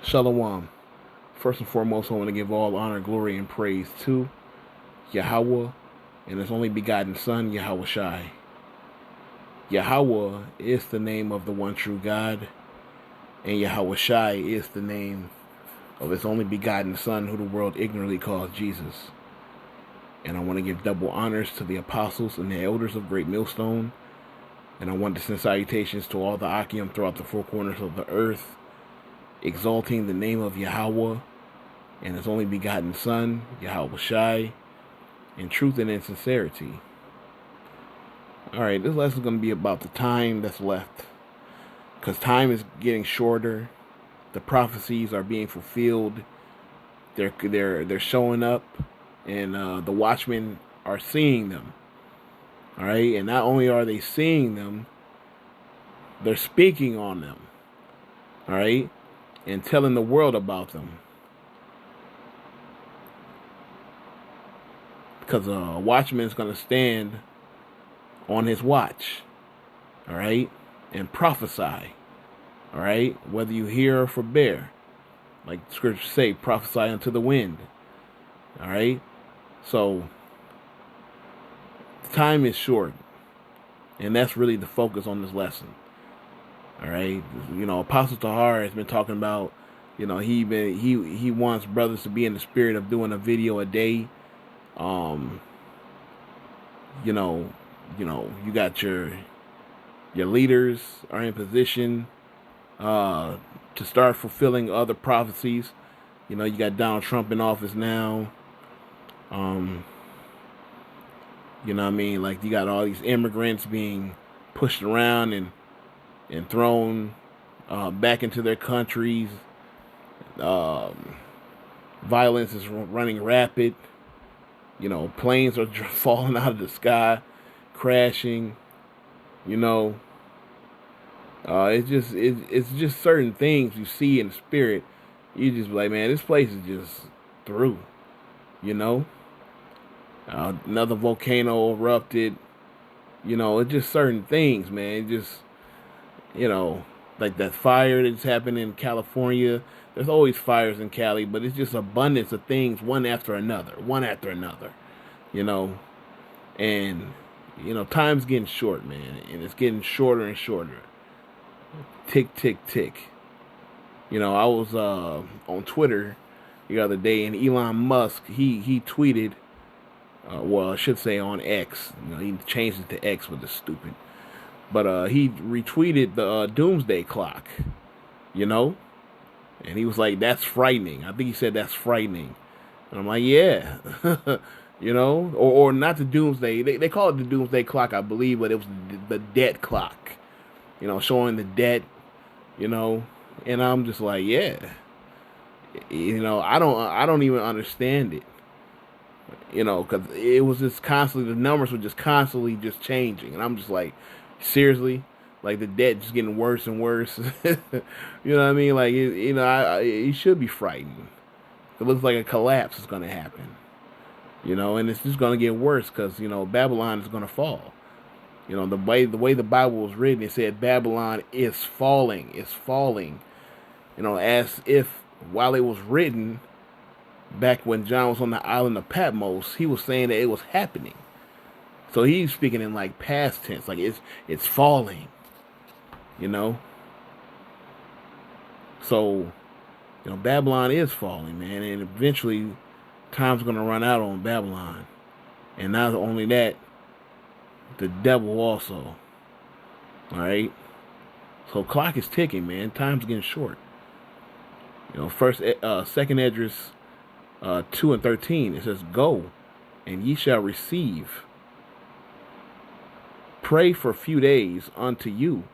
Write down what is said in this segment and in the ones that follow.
Shalom. First and foremost, I want to give all honor, glory, and praise to Yahweh and His only begotten Son, Yahweh Shai. Yahweh is the name of the one true God, and Yahweh Shai is the name of His only begotten Son, who the world ignorantly calls Jesus. And I want to give double honors to the apostles and the elders of Great Millstone. And I want to send salutations to all the Akim throughout the four corners of the earth, exalting the name of Yahweh and His only begotten Son, Yahweh Shai, in truth and in sincerity. Alright, this lesson is going to be about the time that's left. Because time is getting shorter. The prophecies are being fulfilled. They're showing up. And the watchmen are seeing them. Alright, and not only are they seeing them, they're speaking on them. Alright, and telling the world about them. Because a watchman is going to stand on his watch, all right, and prophesy, all right, whether you hear or forbear, like the scriptures say, prophesy unto the wind, all right. So time is short, and that's really the focus on this lesson, all right. You know, Apostle Tahar has been talking about, you know, he wants brothers to be in the spirit of doing a video a day. You got your leaders are in position to start fulfilling other prophecies. You know, you got Donald Trump in office now. You know what I mean? Like, you got all these immigrants being pushed around and thrown back into their countries. Violence is running rapid. You know, planes are falling out of the sky, crashing. You know, it's just certain things you see in the spirit. You just be like, man, this place is just through. You know, another volcano erupted. You know, it's just certain things, man. It just, you know, like that fire that's happening in California. There's always fires in Cali, but it's just abundance of things, one after another, you know. And, you know, time's getting short, man, and it's getting shorter and shorter. Tick, tick, tick. You know, I was on Twitter the other day, and Elon Musk, he tweeted, well, I should say on X. You know, he changed it to X, which is stupid. But he retweeted the doomsday clock, you know. And he was like, that's frightening. I think he said that's frightening. And I'm like, yeah. You know, or not the doomsday. They call it the doomsday clock, I believe, but it was the debt clock. You know, showing the debt, you know. And I'm just like, yeah. You know, I don't even understand it. You know, because it was just constantly, the numbers were just constantly just changing. And I'm just like, seriously? Like, the debt just getting worse and worse. You know what I mean? Like, you know, it should be frightening. It looks like a collapse is going to happen. You know, and it's just going to get worse because, you know, Babylon is going to fall. You know, the way the Bible was written, it said Babylon is falling. It's falling. You know, as if while it was written, back when John was on the island of Patmos, he was saying that it was happening. So he's speaking in, like, past tense. Like, it's falling. You know, so, you know, Babylon is falling, man, and eventually time's going to run out on Babylon. And not only that, the devil also. All right, so clock is ticking, man. Time's getting short. You know, Second Esdras 2:13, it says, "Go, and ye shall receive. Pray for a few days unto you,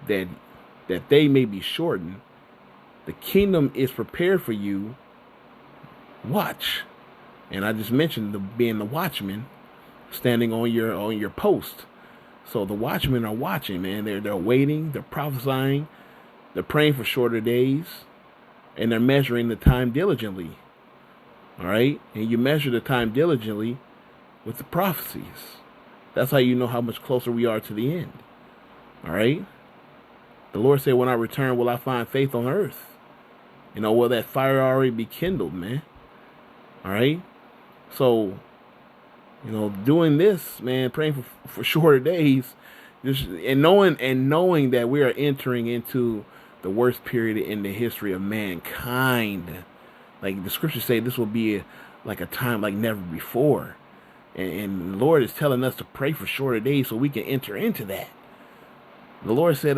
that they may be shortened. The kingdom is prepared for you. Watch." And I just mentioned being the watchman, standing on your post. So the watchmen are watching, man. They're waiting. They're prophesying. They're praying for shorter days, and they're measuring the time diligently. All right, and you measure the time diligently with the prophecies. That's how you know how much closer we are to the end. All right. The Lord said, when I return, will I find faith on earth? Will that fire already be kindled, man? All right. So, doing this, man, praying for shorter days, just and knowing that we are entering into the worst period in the history of mankind. Like the scriptures say, this will be like a time like never before, and the Lord is telling us to pray for shorter days so we can enter into that. The Lord said,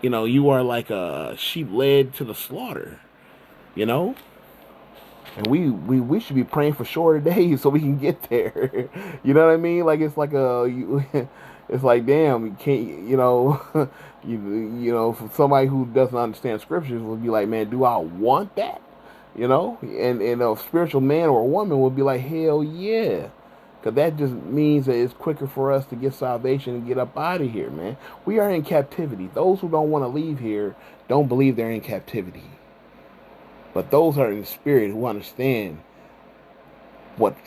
you are like a sheep led to the slaughter, you know? And we should be praying for shorter days so we can get there. You know what I mean? Like it's like it's like damn, you can't, for somebody who doesn't understand scriptures will be like, man, do I want that? And a spiritual man or a woman will be like, hell yeah. Because that just means that it's quicker for us to get salvation and get up out of here, man. We are in captivity. Those who don't want to leave here don't believe they're in captivity. But those are in the spirit who understand what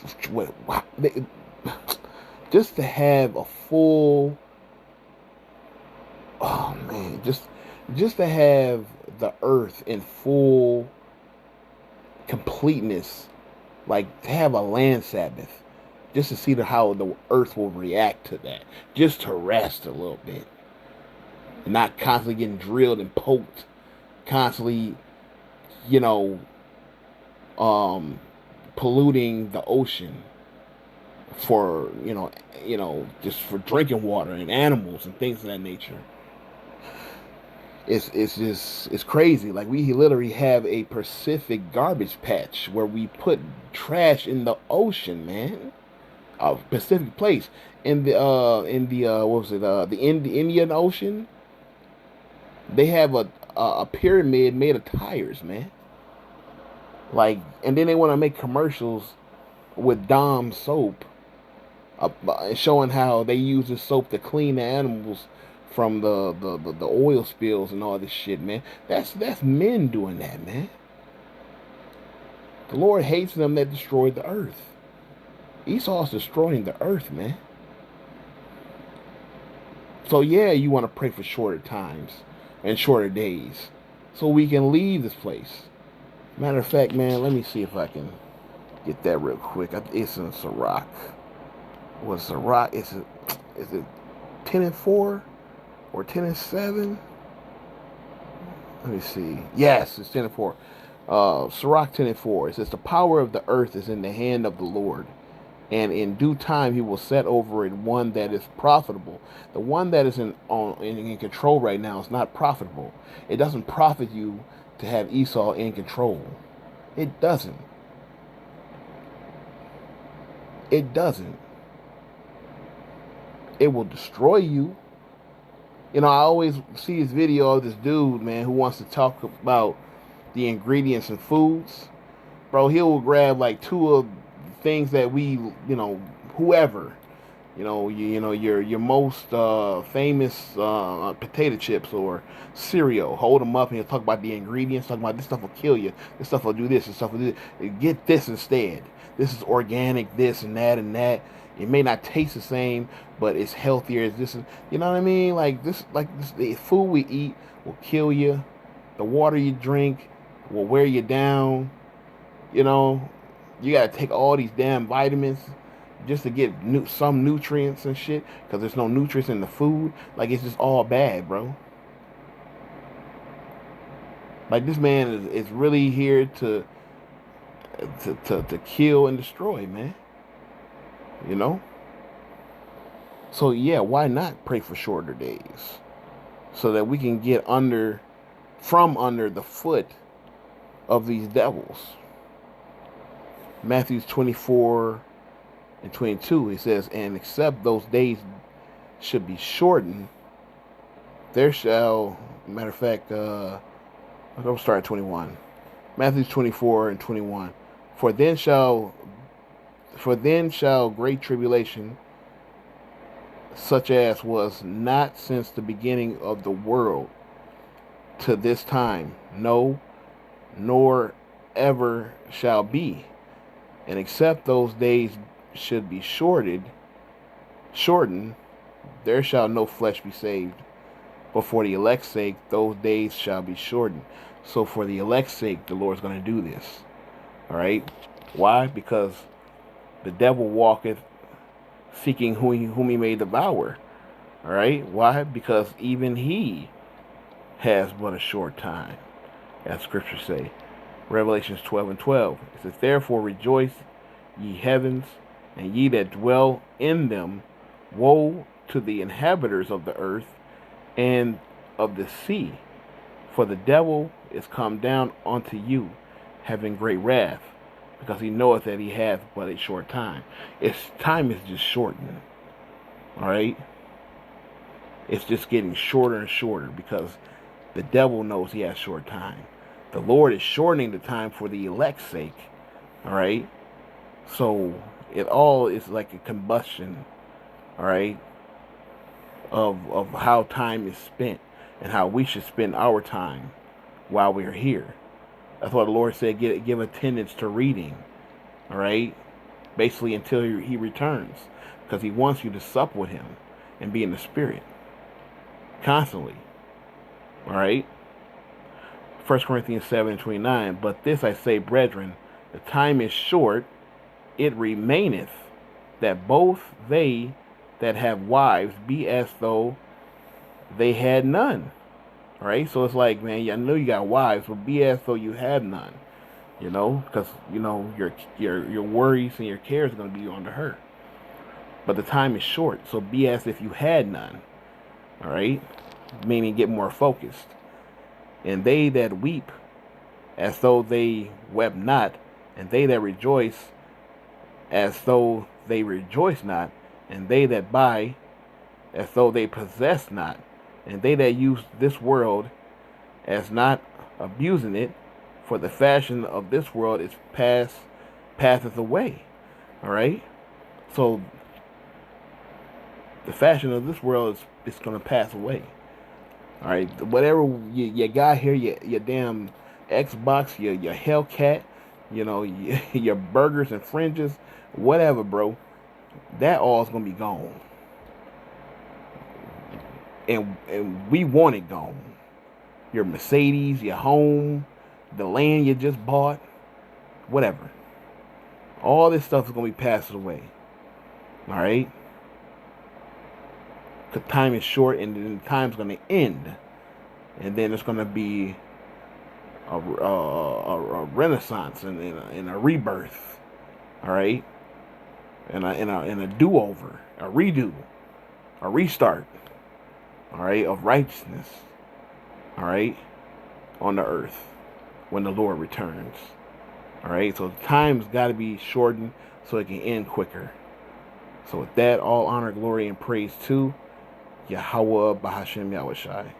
just to have a full, oh man, just to have the earth in full completeness, like to have a land Sabbath, just to see how the earth will react to that, just to rest a little bit, and not constantly getting drilled and poked, constantly, polluting the ocean for, just for drinking water and animals and things of that nature. It's crazy. Like we literally have a Pacific garbage patch where we put trash in the ocean, man. A Pacific place in the what was it? The Indian Ocean. They have a pyramid made of tires, man. Like, and then they want to make commercials with Dom soap, showing how they use the soap to clean the animals from the oil spills and all this shit, man. That's men doing that, man. The Lord hates them that destroyed the earth. Esau's destroying the earth, man. So yeah, you want to pray for shorter times and shorter days so we can leave this place. Matter of fact, man, let me see if I can get that real quick. It's in Sirach. What's Sirach? Is it 10:4 or 10:7? Let me see. Yes, it's 10:4. Sirach 10:4. It says, the power of the earth is in the hand of the Lord, and in due time he will set over it one that is profitable. The one that is in control right now is not profitable. It doesn't profit you to have Esau in control. It doesn't. It doesn't. It will destroy you. I always see this video of this dude, man, who wants to talk about the ingredients in foods. Bro, he'll grab like two of the things that we, whoever, your most famous potato chips or cereal. Hold them up and he'll talk about the ingredients, talk about this stuff will kill you, this stuff will do this, this stuff will do this. Get this instead. This is organic, this and that and that. It may not taste the same, but it's healthier. This is, you know what I mean? Like this, the food we eat will kill you. The water you drink will wear you down. You gotta take all these damn vitamins just to get some nutrients and shit, because there's no nutrients in the food. Like, it's just all bad, bro. Like, this man is really here to kill and destroy, man. So yeah, why not pray for shorter days so that we can get from under the foot of these devils? Matthew 24:22, he says, and except those days should be shortened, there shall, matter of fact, I'll start at 21. Matthew 24:21, for then shall great tribulation, such as was not since the beginning of the world to this time, no, nor ever shall be. And except those days should be shortened, there shall no flesh be saved. But for the elect's sake, those days shall be shortened. So for the elect's sake, the Lord's going to do this. All right? Why? Because the devil walketh seeking whom he may devour. All right? Why? Because even he has but a short time, as scriptures say. Revelations 12:12. It says, therefore rejoice, ye heavens, and ye that dwell in them. Woe to the inhabitants of the earth and of the sea, for the devil is come down unto you, having great wrath, because he knoweth that he hath but a short time. Its time is just shortened. All right? It's just getting shorter and shorter because the devil knows he has short time. The Lord is shortening the time for the elect's sake. All right? So it all is like a combustion, all right, of how time is spent and how we should spend our time while we're here. That's why the Lord said give attendance to reading, all right, basically until he returns, because he wants you to sup with him and be in the spirit constantly, all right. 1 Corinthians 7:29, but this I say, brethren, the time is short, it remaineth that both they that have wives be as though they had none. All right, so it's like, man, I know you got wives, but be as though you have none. You know, because you know your worries and your cares are going to be on to her. But the time is short, so be as if you had none. All right, meaning get more focused. And they that weep as though they wept not, and they that rejoice as though they rejoice not, and they that buy as though they possess not, and they that use this world as not abusing it, for the fashion of this world is passeth away. All right? So the fashion of this world is going to pass away. All right? Whatever you got here, your damn Xbox, your Hellcat, you know, your burgers and fringes, whatever, bro, that all is going to be gone. And we want it gone. Your Mercedes, your home, the land you just bought, whatever. All this stuff is going to be passed away. All right? Because time is short and then time's going to end. And then it's going to be a renaissance and a rebirth. All right? And a do-over, a redo, a restart. All right? Of righteousness. All right? On the earth when the Lord returns. All right? So time's got to be shortened so it can end quicker. So with that, all honor, glory, and praise to Yahweh Bahashem Yahushai.